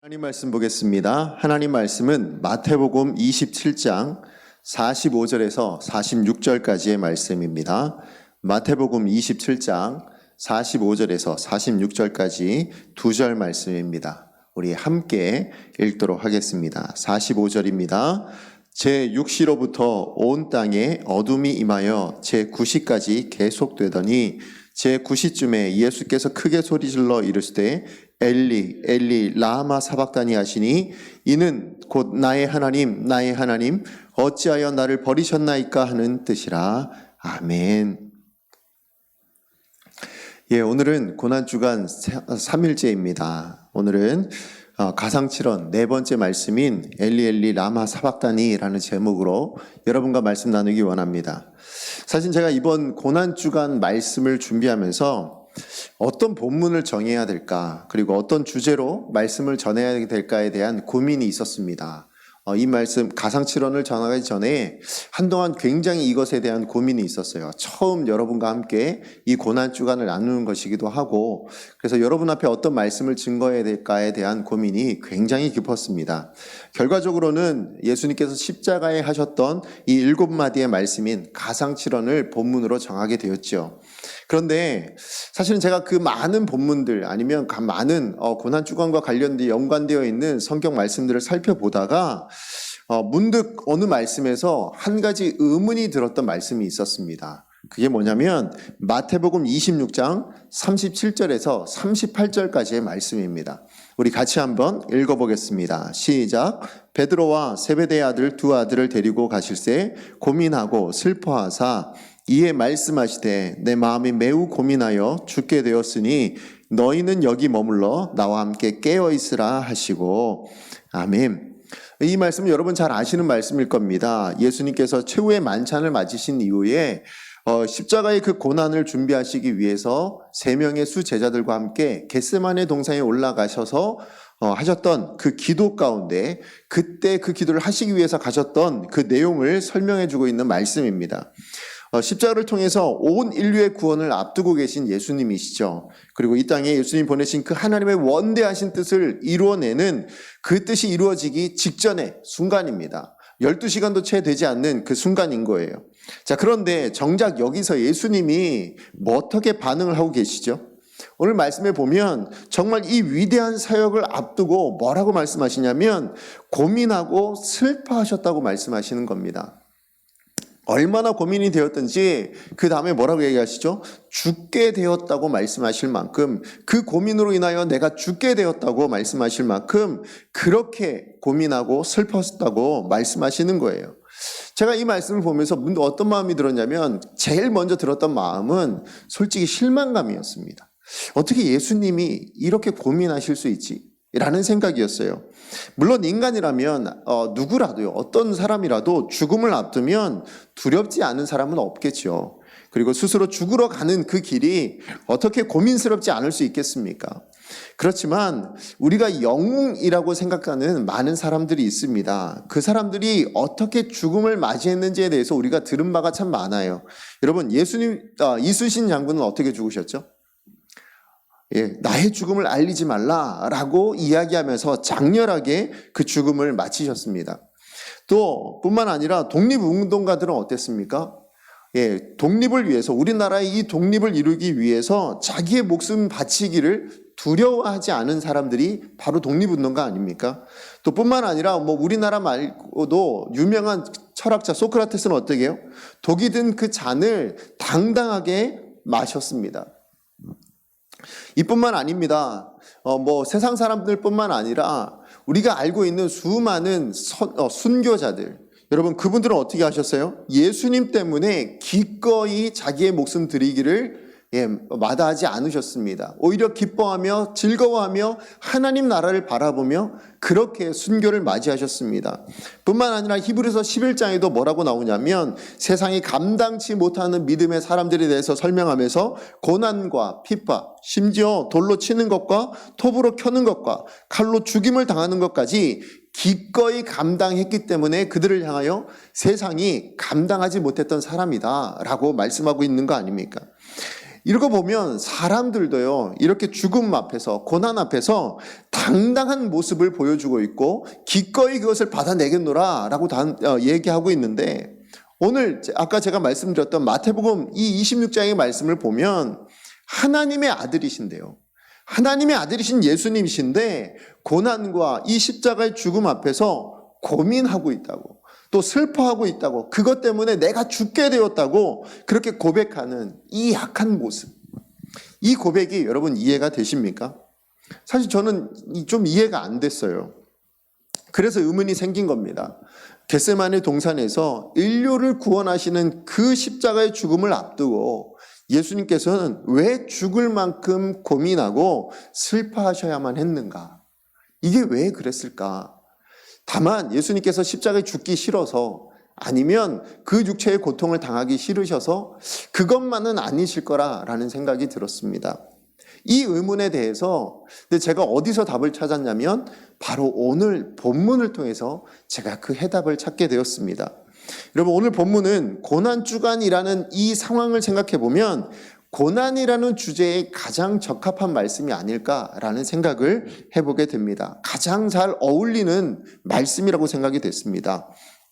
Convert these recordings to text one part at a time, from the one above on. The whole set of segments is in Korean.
하나님 말씀 보겠습니다. 하나님 말씀은 마태복음 27장 45절에서 46절까지의 말씀입니다. 마태복음 27장 45절에서 46절까지 두 절 말씀입니다. 우리 함께 읽도록 하겠습니다. 45절입니다. 제6시로부터 온 땅에 어둠이 임하여 제9시까지 계속되더니 제9시쯤에 예수께서 크게 소리질러 이르시되 엘리 엘리 라마 사박다니 하시니 이는 곧 나의 하나님 나의 하나님 어찌하여 나를 버리셨나이까 하는 뜻이라. 아멘. 오늘은 고난주간 3일째입니다. 오늘은 가상칠언 네 번째 말씀인 엘리 엘리 라마 사박다니라는 제목으로 여러분과 말씀 나누기 원합니다. 사실 제가 이번 고난주간 말씀을 준비하면서 어떤 본문을 정해야 될까, 그리고 어떤 주제로 말씀을 전해야 될까에 대한 고민이 있었습니다. 이 말씀 가상칠언을 전하기 전에 한동안 굉장히 이것에 대한 고민이 있었어요. 처음 여러분과 함께 이 고난주간을 나누는 것이기도 하고, 그래서 여러분 앞에 어떤 말씀을 증거해야 될까에 대한 고민이 굉장히 깊었습니다. 결과적으로는 예수님께서 십자가에 하셨던 이 7마디의 말씀인 가상칠언을 본문으로 정하게 되었죠. 그런데 사실은 제가 그 많은 본문들 아니면 많은 고난주간과 관련되어 연관되어 있는 성경 말씀들을 살펴보다가 문득 어느 말씀에서 한 가지 의문이 들었던 말씀이 있었습니다. 그게 뭐냐면 마태복음 26장 37절에서 38절까지의 말씀입니다. 우리 같이 한번 읽어보겠습니다. 시작. 베드로와 세베대의 아들 두 아들을 데리고 가실새 고민하고 슬퍼하사 이에 말씀하시되 내 마음이 매우 고민하여 죽게 되었으니 너희는 여기 머물러 나와 함께 깨어있으라 하시고. 아멘. 이 말씀은 여러분 잘 아시는 말씀일 겁니다. 예수님께서 최후의 만찬을 맞으신 이후에 십자가의 그 고난을 준비하시기 위해서 3명의 수제자들과 함께 겟세마네 동산에 올라가셔서 하셨던 그 기도 가운데 그때 그 기도를 하시기 위해서 가셨던 그 내용을 설명해 주고 있는 말씀입니다. 십자가를 통해서 온 인류의 구원을 앞두고 계신 예수님이시죠. 그리고 이 땅에 예수님 보내신 그 하나님의 원대하신 뜻을 이루어내는 그 뜻이 이루어지기 직전의 순간입니다. 12시간도 채 되지 않는 그 순간인 거예요. 자, 그런데 정작 여기서 예수님이 어떻게 반응을 하고 계시죠? 오늘 말씀에 보면 정말 이 위대한 사역을 앞두고 뭐라고 말씀하시냐면 고민하고 슬퍼하셨다고 말씀하시는 겁니다. 얼마나 고민이 되었든지 그 다음에 뭐라고 얘기하시죠? 죽게 되었다고 말씀하실 만큼, 그 고민으로 인하여 내가 죽게 되었다고 말씀하실 만큼 그렇게 고민하고 슬펐다고 말씀하시는 거예요. 제가 이 말씀을 보면서 문득 어떤 마음이 들었냐면 제일 먼저 들었던 마음은 솔직히 실망감이었습니다. 어떻게 예수님이 이렇게 고민하실 수 있지? 라는 생각이었어요. 물론 인간이라면 누구라도요, 어떤 사람이라도 죽음을 앞두면 두렵지 않은 사람은 없겠죠. 그리고 스스로 죽으러 가는 그 길이 어떻게 고민스럽지 않을 수 있겠습니까? 그렇지만 우리가 영웅이라고 생각하는 많은 사람들이 있습니다. 그 사람들이 어떻게 죽음을 맞이했는지에 대해서 우리가 들은 바가 참 많아요. 여러분, 예수님 이순신 장군은 어떻게 죽으셨죠? 나의 죽음을 알리지 말라라고 이야기하면서 장렬하게 그 죽음을 마치셨습니다. 또 뿐만 아니라 독립운동가들은 어땠습니까? 독립을 위해서, 우리나라의 이 독립을 이루기 위해서 자기의 목숨 바치기를 두려워하지 않은 사람들이 바로 독립운동가 아닙니까? 또 뿐만 아니라 우리나라 말고도 유명한 철학자 소크라테스는 어떻게 해요? 독이 든 그 잔을 당당하게 마셨습니다. 이뿐만 아닙니다. 세상 사람들뿐만 아니라 우리가 알고 있는 수많은 순교자들, 여러분 그분들은 어떻게 하셨어요? 예수님 때문에 기꺼이 자기의 목숨 드리기를 마다하지 않으셨습니다. 오히려 기뻐하며 즐거워하며 하나님 나라를 바라보며 그렇게 순교를 맞이하셨습니다. 뿐만 아니라 히브리서 11장에도 뭐라고 나오냐면 세상이 감당치 못하는 믿음의 사람들에 대해서 설명하면서 고난과 핍박, 심지어 돌로 치는 것과 톱으로 켜는 것과 칼로 죽임을 당하는 것까지 기꺼이 감당했기 때문에 그들을 향하여 세상이 감당하지 못했던 사람이다 라고 말씀하고 있는 거 아닙니까? 이러고 보면 사람들도요, 이렇게 죽음 앞에서, 고난 앞에서 당당한 모습을 보여주고 있고, 기꺼이 그것을 받아내겠노라 라고 얘기하고 있는데, 오늘 아까 제가 말씀드렸던 마태복음 이 26장의 말씀을 보면 하나님의 아들이신데요. 하나님의 아들이신 예수님이신데 고난과 이 십자가의 죽음 앞에서 고민하고 있다고, 또 슬퍼하고 있다고, 그것 때문에 내가 죽게 되었다고 그렇게 고백하는 이 약한 모습, 이 고백이 여러분 이해가 되십니까? 사실 저는 좀 이해가 안 됐어요. 그래서 의문이 생긴 겁니다. 겟세마네 동산에서 인류를 구원하시는 그 십자가의 죽음을 앞두고 예수님께서는 왜 죽을 만큼 고민하고 슬퍼하셔야만 했는가? 이게 왜 그랬을까? 다만 예수님께서 십자가에 죽기 싫어서, 아니면 그 육체의 고통을 당하기 싫으셔서 그것만은 아니실 거라는 생각이 들었습니다. 이 의문에 대해서 제가 어디서 답을 찾았냐면 바로 오늘 본문을 통해서 제가 그 해답을 찾게 되었습니다. 여러분, 오늘 본문은 고난주간이라는 이 상황을 생각해 보면 고난이라는 주제에 가장 적합한 말씀이 아닐까라는 생각을 해보게 됩니다. 가장 잘 어울리는 말씀이라고 생각이 됐습니다.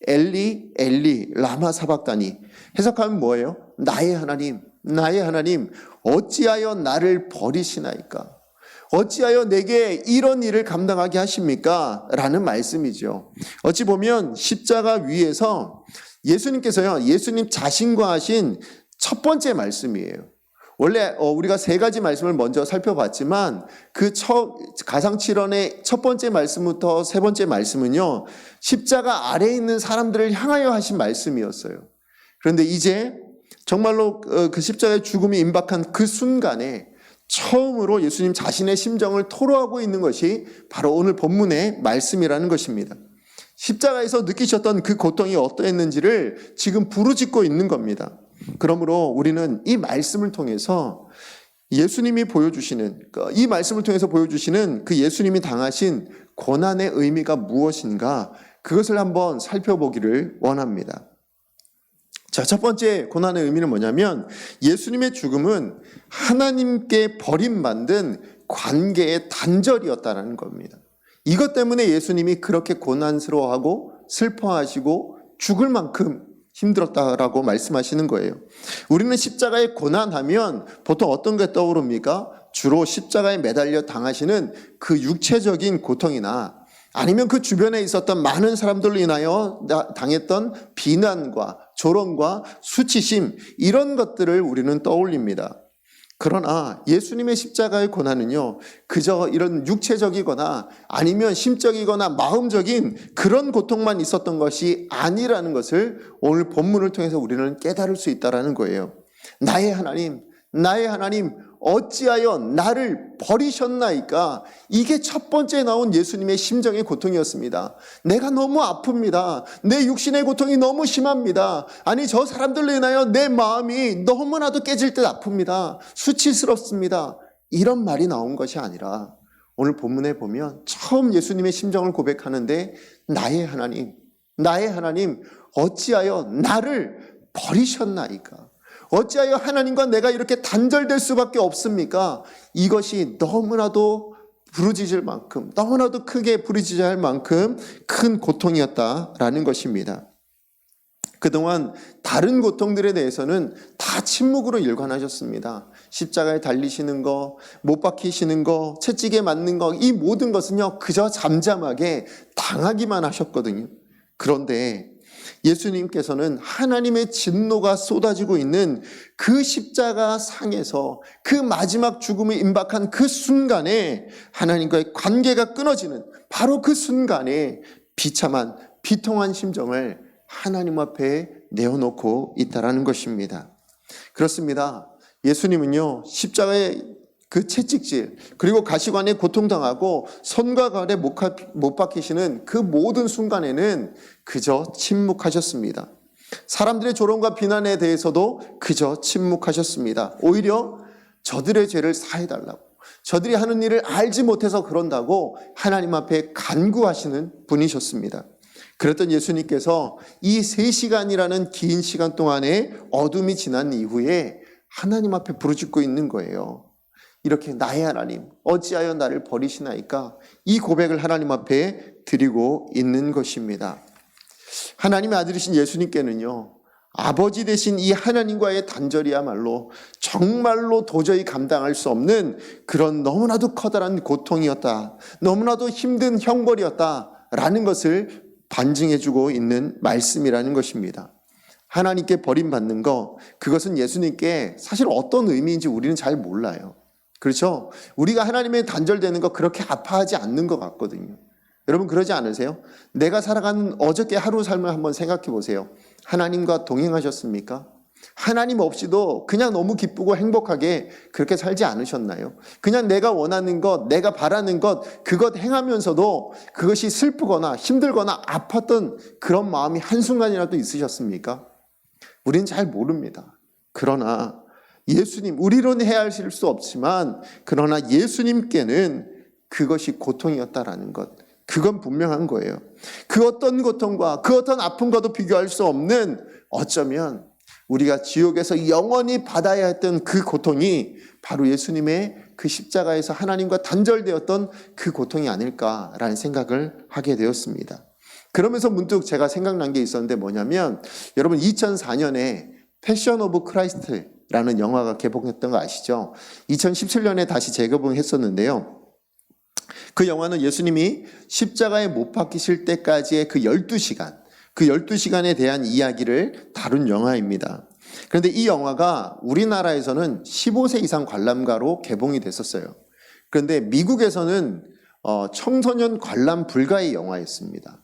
엘리 엘리 라마 사박다니, 해석하면 뭐예요? 나의 하나님, 나의 하나님, 어찌하여 나를 버리시나이까? 어찌하여 내게 이런 일을 감당하게 하십니까? 라는 말씀이죠. 어찌 보면 십자가 위에서 예수님께서요, 예수님 자신과 하신 첫 번째 말씀이에요. 원래 우리가 세 가지 말씀을 먼저 살펴봤지만 그 가상칠언의 첫 번째 말씀부터 세 번째 말씀은요, 십자가 아래에 있는 사람들을 향하여 하신 말씀이었어요. 그런데 이제 정말로 그 십자가의 죽음이 임박한 그 순간에 처음으로 예수님 자신의 심정을 토로하고 있는 것이 바로 오늘 본문의 말씀이라는 것입니다. 십자가에서 느끼셨던 그 고통이 어떠했는지를 지금 부르짖고 있는 겁니다. 그러므로 우리는 이 말씀을 통해서 예수님이 보여주시는, 이 말씀을 통해서 보여주시는 그 예수님이 당하신 고난의 의미가 무엇인가, 그것을 한번 살펴보기를 원합니다. 자, 첫 번째 고난의 의미는 뭐냐면 예수님의 죽음은 하나님께 버림받은 관계의 단절이었다는 겁니다. 이것 때문에 예수님이 그렇게 고난스러워하고 슬퍼하시고 죽을 만큼 힘들었다라고 말씀하시는 거예요. 우리는 십자가에 고난하면 보통 어떤 게 떠오릅니까? 주로 십자가에 매달려 당하시는 그 육체적인 고통이나 아니면 그 주변에 있었던 많은 사람들로 인하여 당했던 비난과 조롱과 수치심, 이런 것들을 우리는 떠올립니다. 그러나 예수님의 십자가의 고난은요, 그저 이런 육체적이거나 아니면 심적이거나 마음적인 그런 고통만 있었던 것이 아니라는 것을 오늘 본문을 통해서 우리는 깨달을 수 있다는 거예요. 나의 하나님, 나의 하나님, 어찌하여 나를 버리셨나이까? 이게 첫 번째 나온 예수님의 심정의 고통이었습니다. 내가 너무 아픕니다. 내 육신의 고통이 너무 심합니다. 아니, 저 사람들로 인하여 내 마음이 너무나도 깨질 듯 아픕니다. 수치스럽습니다. 이런 말이 나온 것이 아니라 오늘 본문에 보면 처음 예수님의 심정을 고백하는데 나의 하나님, 나의 하나님, 어찌하여 나를 버리셨나이까? 어찌하여 하나님과 내가 이렇게 단절될 수밖에 없습니까? 이것이 너무나도 부르짖을 만큼, 너무나도 크게 부르짖어야 할 만큼 큰 고통이었다라는 것입니다. 그동안 다른 고통들에 대해서는 다 침묵으로 일관하셨습니다. 십자가에 달리시는 거, 못 박히시는 거, 채찍에 맞는 거, 이 모든 것은요, 그저 잠잠하게 당하기만 하셨거든요. 그런데 예수님께서는 하나님의 진노가 쏟아지고 있는 그 십자가 상에서 그 마지막 죽음을 임박한 그 순간에 하나님과의 관계가 끊어지는 바로 그 순간에 비참한 비통한 심정을 하나님 앞에 내어놓고 있다라는 것입니다. 그렇습니다. 예수님은요, 십자가의 그 채찍질, 그리고 가시관에 고통당하고 손과 발에 못 박히시는 그 모든 순간에는 그저 침묵하셨습니다. 사람들의 조롱과 비난에 대해서도 그저 침묵하셨습니다. 오히려 저들의 죄를 사해달라고, 저들이 하는 일을 알지 못해서 그런다고 하나님 앞에 간구하시는 분이셨습니다. 그랬던 예수님께서 이 3시간이라는 긴 시간 동안에 어둠이 지난 이후에 하나님 앞에 부르짖고 있는 거예요. 이렇게 나의 하나님 어찌하여 나를 버리시나이까, 이 고백을 하나님 앞에 드리고 있는 것입니다. 하나님의 아들이신 예수님께는요, 아버지 되신 이 하나님과의 단절이야말로 정말로 도저히 감당할 수 없는 그런 너무나도 커다란 고통이었다, 너무나도 힘든 형벌이었다라는 것을 반증해주고 있는 말씀이라는 것입니다. 하나님께 버림받는 것, 그것은 예수님께 사실 어떤 의미인지 우리는 잘 몰라요. 그렇죠? 우리가 하나님의 단절되는 거 그렇게 아파하지 않는 것 같거든요. 여러분 그러지 않으세요? 내가 살아가는 어저께 하루 삶을 한번 생각해 보세요. 하나님과 동행하셨습니까? 하나님 없이도 그냥 너무 기쁘고 행복하게 그렇게 살지 않으셨나요? 그냥 내가 원하는 것, 내가 바라는 것, 그것 행하면서도 그것이 슬프거나 힘들거나 아팠던 그런 마음이 한순간이라도 있으셨습니까? 우리는 잘 모릅니다. 그러나 예수님, 우리로는 헤아릴 수 없지만 그러나 예수님께는 그것이 고통이었다라는 것, 그건 분명한 거예요. 그 어떤 고통과 그 어떤 아픔과도 비교할 수 없는, 어쩌면 우리가 지옥에서 영원히 받아야 했던 그 고통이 바로 예수님의 그 십자가에서 하나님과 단절되었던 그 고통이 아닐까라는 생각을 하게 되었습니다. 그러면서 문득 제가 생각난 게 있었는데 뭐냐면, 여러분 2004년에 패션 오브 크라이스트라는 영화가 개봉했던 거 아시죠? 2017년에 다시 재개봉했었는데요. 그 영화는 예수님이 십자가에 못 박히실 때까지의 그 12시간, 그 12시간에 대한 이야기를 다룬 영화입니다. 그런데 이 영화가 우리나라에서는 15세 이상 관람가로 개봉이 됐었어요. 그런데 미국에서는 청소년 관람 불가의 영화였습니다.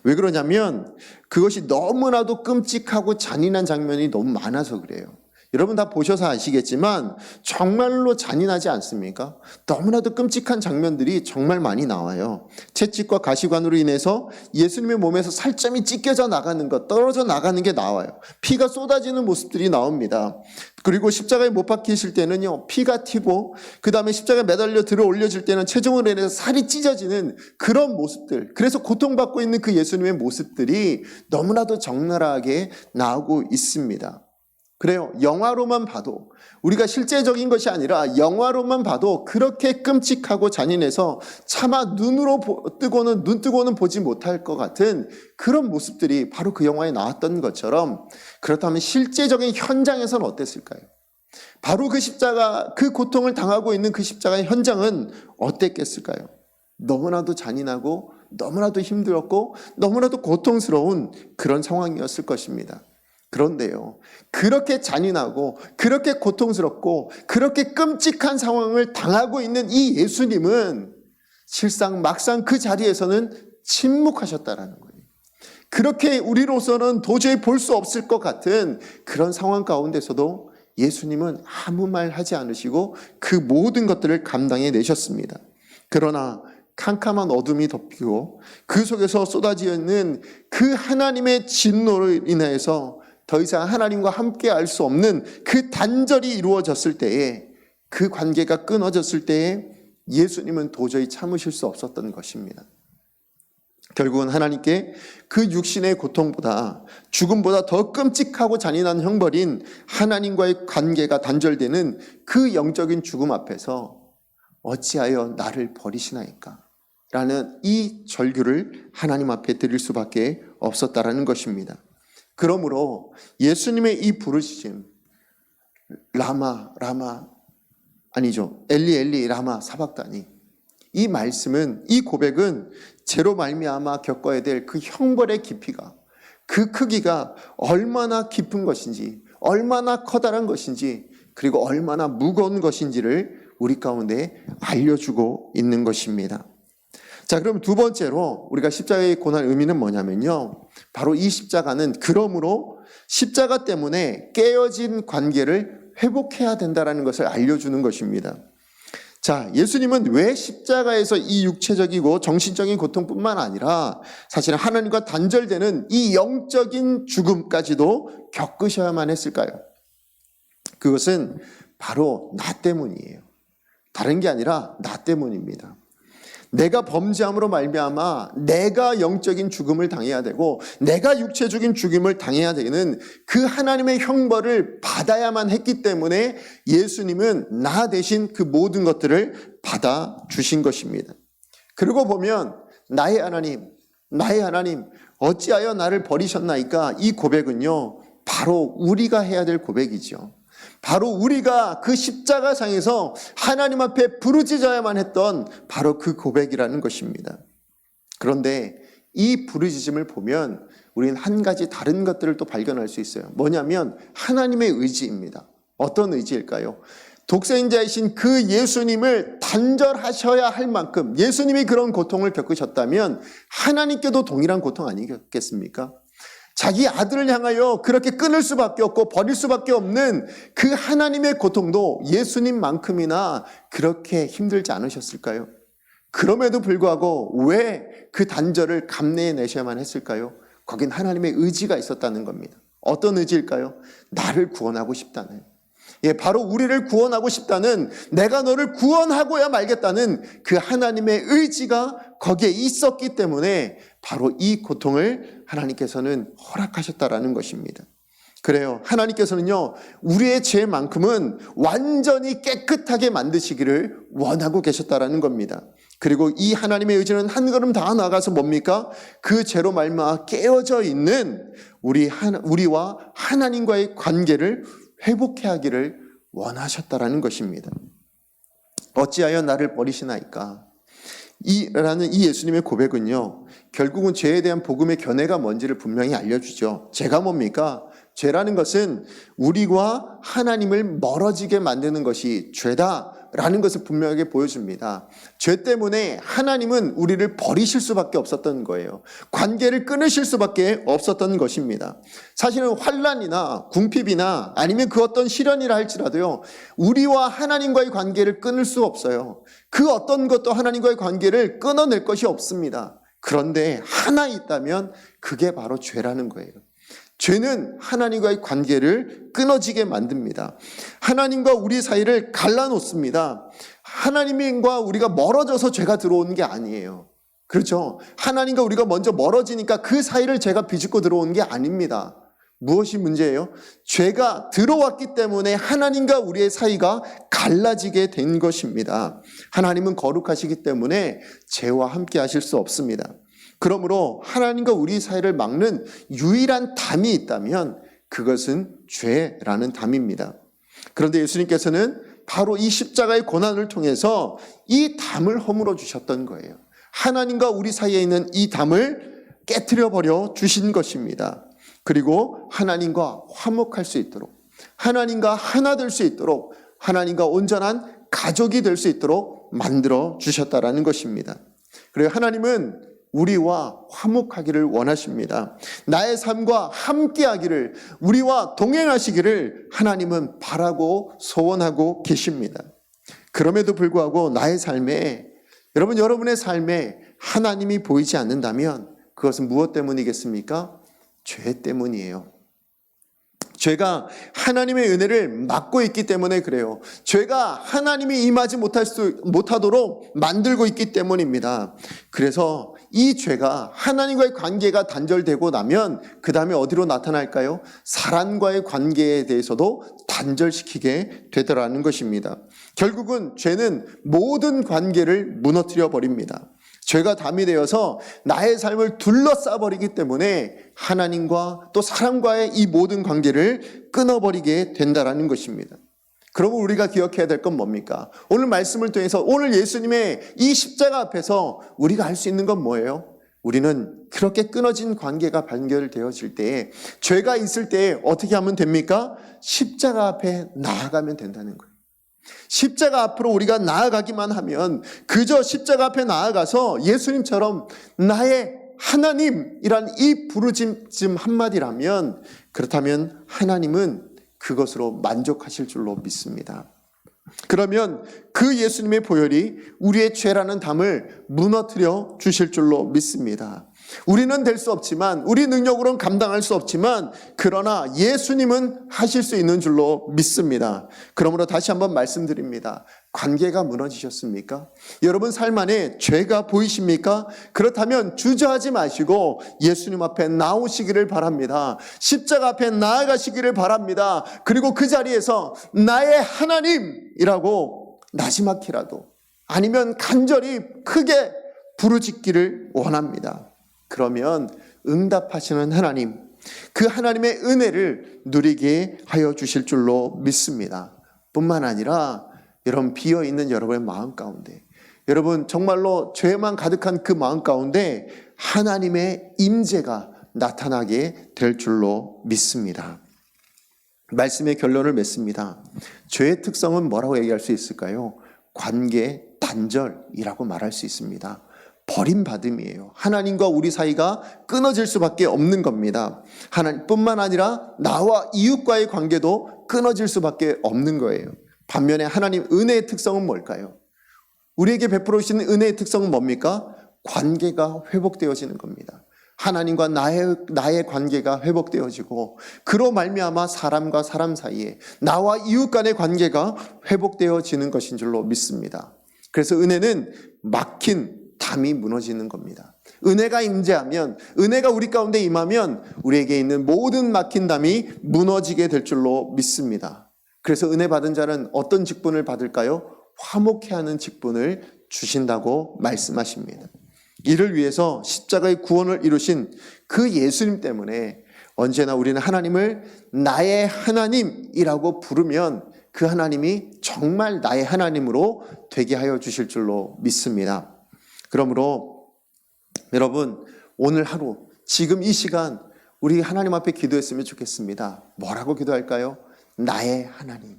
왜 그러냐면 그것이 너무나도 끔찍하고 잔인한 장면이 너무 많아서 그래요. 여러분 다 보셔서 아시겠지만 정말로 잔인하지 않습니까? 너무나도 끔찍한 장면들이 정말 많이 나와요. 채찍과 가시관으로 인해서 예수님의 몸에서 살점이 찢겨져 나가는 것, 떨어져 나가는 게 나와요. 피가 쏟아지는 모습들이 나옵니다. 그리고 십자가에 못 박히실 때는요, 피가 튀고 그 다음에 십자가에 매달려 들어 올려질 때는 체중으로 인해서 살이 찢어지는 그런 모습들, 그래서 고통받고 있는 그 예수님의 모습들이 너무나도 적나라하게 나오고 있습니다. 그래요. 영화로만 봐도, 우리가 실제적인 것이 아니라 영화로만 봐도 그렇게 끔찍하고 잔인해서 차마 눈 뜨고는 보지 못할 것 같은 그런 모습들이 바로 그 영화에 나왔던 것처럼, 그렇다면 실제적인 현장에서는 어땠을까요? 바로 그 십자가, 그 고통을 당하고 있는 그 십자가의 현장은 어땠겠을까요? 너무나도 잔인하고 너무나도 힘들었고 너무나도 고통스러운 그런 상황이었을 것입니다. 그런데요, 그렇게 잔인하고 그렇게 고통스럽고 그렇게 끔찍한 상황을 당하고 있는 이 예수님은 실상 막상 그 자리에서는 침묵하셨다라는 거예요. 그렇게 우리로서는 도저히 볼 수 없을 것 같은 그런 상황 가운데서도 예수님은 아무 말 하지 않으시고 그 모든 것들을 감당해 내셨습니다. 그러나 캄캄한 어둠이 덮이고 그 속에서 쏟아지어 있는 그 하나님의 진노로 인해서 더 이상 하나님과 함께 할 수 없는 그 단절이 이루어졌을 때에, 그 관계가 끊어졌을 때에 예수님은 도저히 참으실 수 없었던 것입니다. 결국은 하나님께 그 육신의 고통보다, 죽음보다 더 끔찍하고 잔인한 형벌인 하나님과의 관계가 단절되는 그 영적인 죽음 앞에서 어찌하여 나를 버리시나이까? 라는 이 절규를 하나님 앞에 드릴 수밖에 없었다라는 것입니다. 그러므로 예수님의 이 부르짖음, 라마 아니죠, 엘리 엘리 라마 사박다니, 이 말씀은, 이 고백은 죄로 말미암아 겪어야 될 그 형벌의 깊이가, 그 크기가 얼마나 깊은 것인지, 얼마나 커다란 것인지, 그리고 얼마나 무거운 것인지를 우리 가운데 알려주고 있는 것입니다. 자, 그럼 두 번째로 우리가 십자가의 고난 의미는 뭐냐면요, 바로 이 십자가는 그러므로 십자가 때문에 깨어진 관계를 회복해야 된다는 것을 알려주는 것입니다. 자, 예수님은 왜 십자가에서 이 육체적이고 정신적인 고통뿐만 아니라 사실은 하나님과 단절되는 이 영적인 죽음까지도 겪으셔야만 했을까요? 그것은 바로 나 때문이에요. 다른 게 아니라 나 때문입니다. 내가 범죄함으로 말미암아 내가 영적인 죽음을 당해야 되고 내가 육체적인 죽임을 당해야 되는 그 하나님의 형벌을 받아야만 했기 때문에 예수님은 나 대신 그 모든 것들을 받아주신 것입니다. 그리고 보면 나의 하나님 어찌하여 나를 버리셨나이까, 이 고백은요 바로 우리가 해야 될 고백이죠. 바로 우리가 그 십자가상에서 하나님 앞에 부르짖어야만 했던 바로 그 고백이라는 것입니다. 그런데 이 부르짖음을 보면 우리는 한 가지 다른 것들을 또 발견할 수 있어요. 뭐냐면 하나님의 의지입니다. 어떤 의지일까요? 독생자이신 그 예수님을 단절하셔야 할 만큼 예수님이 그런 고통을 겪으셨다면 하나님께도 동일한 고통 아니겠습니까? 자기 아들을 향하여 그렇게 끊을 수밖에 없고 버릴 수밖에 없는 그 하나님의 고통도 예수님만큼이나 그렇게 힘들지 않으셨을까요? 그럼에도 불구하고 왜 그 단절을 감내해내셔야만 했을까요? 거긴 하나님의 의지가 있었다는 겁니다. 어떤 의지일까요? 나를 구원하고 싶다는, 바로 우리를 구원하고 싶다는, 내가 너를 구원하고야 말겠다는 그 하나님의 의지가 거기에 있었기 때문에 바로 이 고통을 하나님께서는 허락하셨다라는 것입니다. 그래요. 하나님께서는요, 우리의 죄만큼은 완전히 깨끗하게 만드시기를 원하고 계셨다라는 겁니다. 그리고 이 하나님의 의지는 한 걸음 더 나아가서 뭡니까? 그 죄로 말미암아 깨어져 있는 우리와 하나님과의 관계를 회복해 하기를 원하셨다라는 것입니다. 어찌하여 나를 버리시나이까? 라는 이 예수님의 고백은요, 결국은 죄에 대한 복음의 견해가 뭔지를 분명히 알려주죠. 죄가 뭡니까? 죄라는 것은 우리와 하나님을 멀어지게 만드는 것이 죄다라는 것을 분명하게 보여줍니다. 죄 때문에 하나님은 우리를 버리실 수밖에 없었던 거예요. 관계를 끊으실 수밖에 없었던 것입니다. 사실은 환난이나 궁핍이나 아니면 그 어떤 시련이라 할지라도요, 우리와 하나님과의 관계를 끊을 수 없어요. 그 어떤 것도 하나님과의 관계를 끊어낼 것이 없습니다. 그런데 하나 있다면 그게 바로 죄라는 거예요. 죄는 하나님과의 관계를 끊어지게 만듭니다. 하나님과 우리 사이를 갈라놓습니다. 하나님과 우리가 멀어져서 죄가 들어오는 게 아니에요. 그렇죠? 하나님과 우리가 먼저 멀어지니까 그 사이를 죄가 비집고 들어오는 게 아닙니다. 무엇이 문제예요? 죄가 들어왔기 때문에 하나님과 우리의 사이가 갈라지게 된 것입니다. 하나님은 거룩하시기 때문에 죄와 함께 하실 수 없습니다. 그러므로 하나님과 우리 사이를 막는 유일한 담이 있다면 그것은 죄라는 담입니다. 그런데 예수님께서는 바로 이 십자가의 고난을 통해서 이 담을 허물어 주셨던 거예요. 하나님과 우리 사이에 있는 이 담을 깨트려 버려 주신 것입니다. 그리고 하나님과 화목할 수 있도록, 하나님과 하나 될 수 있도록, 하나님과 온전한 가족이 될 수 있도록 만들어 주셨다라는 것입니다. 그리고 하나님은 우리와 화목하기를 원하십니다. 나의 삶과 함께하기를, 우리와 동행하시기를 하나님은 바라고 소원하고 계십니다. 그럼에도 불구하고 나의 삶에, 여러분의 삶에 하나님이 보이지 않는다면 그것은 무엇 때문이겠습니까? 죄 때문이에요. 죄가 하나님의 은혜를 막고 있기 때문에 그래요. 죄가 하나님이 임하지 못하도록 만들고 있기 때문입니다. 그래서 이 죄가 하나님과의 관계가 단절되고 나면 그 다음에 어디로 나타날까요? 사람과의 관계에 대해서도 단절시키게 되더라는 것입니다. 결국은 죄는 모든 관계를 무너뜨려 버립니다. 죄가 담이 되어서 나의 삶을 둘러싸버리기 때문에 하나님과 또 사람과의 이 모든 관계를 끊어버리게 된다는 것입니다. 그러고 우리가 기억해야 될 건 뭡니까? 오늘 말씀을 통해서, 오늘 예수님의 이 십자가 앞에서 우리가 할 수 있는 건 뭐예요? 우리는 그렇게 끊어진 관계가 발견되어질 때에, 죄가 있을 때에 어떻게 하면 됩니까? 십자가 앞에 나아가면 된다는 거예요. 십자가 앞으로 우리가 나아가기만 하면, 그저 십자가 앞에 나아가서 예수님처럼 나의 하나님이란 이 부르짖음 한마디라면, 그렇다면 하나님은 그것으로 만족하실 줄로 믿습니다. 그러면 그 예수님의 보혈이 우리의 죄라는 담을 무너뜨려 주실 줄로 믿습니다. 우리는 될 수 없지만, 우리 능력으로는 감당할 수 없지만, 그러나 예수님은 하실 수 있는 줄로 믿습니다. 그러므로 다시 한번 말씀드립니다. 관계가 무너지셨습니까? 여러분 삶 안에 죄가 보이십니까? 그렇다면 주저하지 마시고 예수님 앞에 나오시기를 바랍니다. 십자가 앞에 나아가시기를 바랍니다. 그리고 그 자리에서 나의 하나님이라고 나지막히라도, 아니면 간절히 크게 부르짖기를 원합니다. 그러면 응답하시는 하나님, 그 하나님의 은혜를 누리게 하여 주실 줄로 믿습니다. 뿐만 아니라 여러분, 비어있는 여러분의 마음 가운데, 여러분 정말로 죄만 가득한 그 마음 가운데 하나님의 임재가 나타나게 될 줄로 믿습니다. 말씀의 결론을 맺습니다. 죄의 특성은 뭐라고 얘기할 수 있을까요? 관계 단절이라고 말할 수 있습니다. 버림받음이에요. 하나님과 우리 사이가 끊어질 수밖에 없는 겁니다. 하나님뿐만 아니라 나와 이웃과의 관계도 끊어질 수밖에 없는 거예요. 반면에 하나님 은혜의 특성은 뭘까요? 우리에게 베풀어 주시는 은혜의 특성은 뭡니까? 관계가 회복되어지는 겁니다. 하나님과 나의 관계가 회복되어지고, 그로 말미암아 사람과 사람 사이에, 나와 이웃 간의 관계가 회복되어지는 것인 줄로 믿습니다. 그래서 은혜는 막힌 담이 무너지는 겁니다. 은혜가 임재하면, 은혜가 우리 가운데 임하면 우리에게 있는 모든 막힌 담이 무너지게 될 줄로 믿습니다. 그래서 은혜 받은 자는 어떤 직분을 받을까요? 화목해 하는 직분을 주신다고 말씀하십니다. 이를 위해서 십자가의 구원을 이루신 그 예수님 때문에 언제나 우리는 하나님을 나의 하나님이라고 부르면 그 하나님이 정말 나의 하나님으로 되게 하여 주실 줄로 믿습니다. 그러므로 여러분, 오늘 하루, 지금 이 시간 우리 하나님 앞에 기도했으면 좋겠습니다. 뭐라고 기도할까요? 나의 하나님.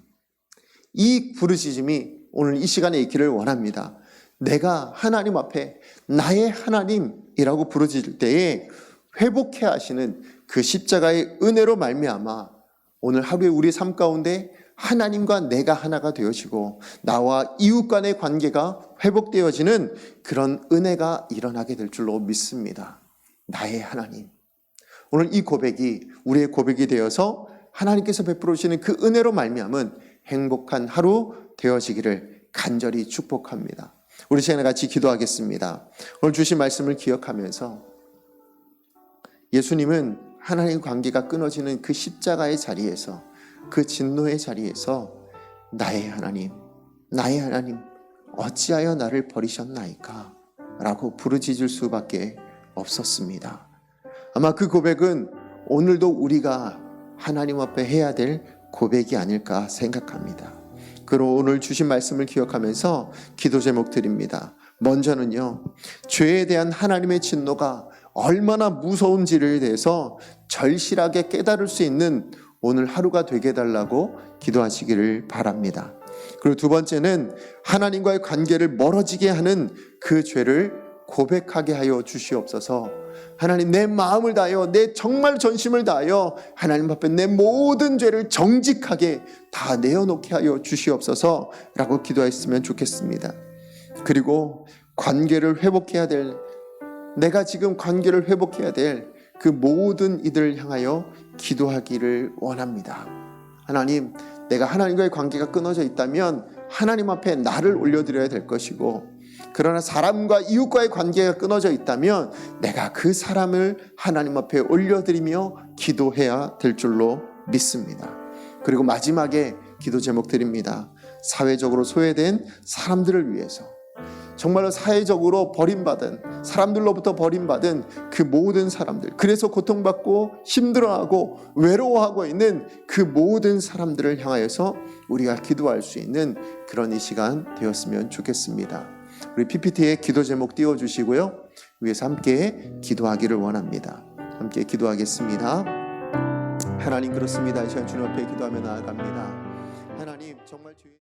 이 부르짖음이 오늘 이 시간에 있기를 원합니다. 내가 하나님 앞에 나의 하나님이라고 부르짖을 때에 회복해 하시는 그 십자가의 은혜로 말미암아 오늘 하루에 우리 삶 가운데 하나님과 내가 하나가 되어지고 나와 이웃 간의 관계가 회복되어지는 그런 은혜가 일어나게 될 줄로 믿습니다. 나의 하나님. 오늘 이 고백이 우리의 고백이 되어서 하나님께서 베풀어 주시는 그 은혜로 말미암은 행복한 하루 되어지기를 간절히 축복합니다. 우리 시간에 같이 기도하겠습니다. 오늘 주신 말씀을 기억하면서 예수님은 하나님의 관계가 끊어지는 그 십자가의 자리에서, 그 진노의 자리에서 나의 하나님, 나의 하나님 어찌하여 나를 버리셨나이까? 라고 부르짖을 수밖에 없었습니다. 아마 그 고백은 오늘도 우리가 하나님 앞에 해야 될 고백이 아닐까 생각합니다. 그리고 오늘 주신 말씀을 기억하면서 기도 제목 드립니다. 먼저는요, 죄에 대한 하나님의 진노가 얼마나 무서운지를 대해서 절실하게 깨달을 수 있는 오늘 하루가 되게 해달라고 기도하시기를 바랍니다. 그리고 두 번째는 하나님과의 관계를 멀어지게 하는 그 죄를 고백하게 하여 주시옵소서. 하나님, 내 마음을 다하여, 내 정말 전심을 다하여 하나님 앞에 내 모든 죄를 정직하게 다 내어놓게 하여 주시옵소서 라고 기도했으면 좋겠습니다. 그리고 관계를 회복해야 될, 내가 지금 관계를 회복해야 될 그 모든 이들을 향하여 기도하기를 원합니다. 하나님, 내가 하나님과의 관계가 끊어져 있다면 하나님 앞에 나를 올려드려야 될 것이고, 그러나 사람과 이웃과의 관계가 끊어져 있다면 내가 그 사람을 하나님 앞에 올려드리며 기도해야 될 줄로 믿습니다. 그리고 마지막에 기도 제목 드립니다. 사회적으로 소외된 사람들을 위해서, 정말로 사회적으로 버림받은, 사람들로부터 버림받은 그 모든 사람들, 그래서 고통받고 힘들어하고 외로워하고 있는 그 모든 사람들을 향하여서 우리가 기도할 수 있는 그런 이 시간 되었으면 좋겠습니다. 우리 PPT에 기도 제목 띄워주시고요, 위에서 함께 기도하기를 원합니다. 함께 기도하겠습니다. 하나님, 그렇습니다. 이 시간 주님 앞에 기도하며 나아갑니다. 하나님, 정말 주의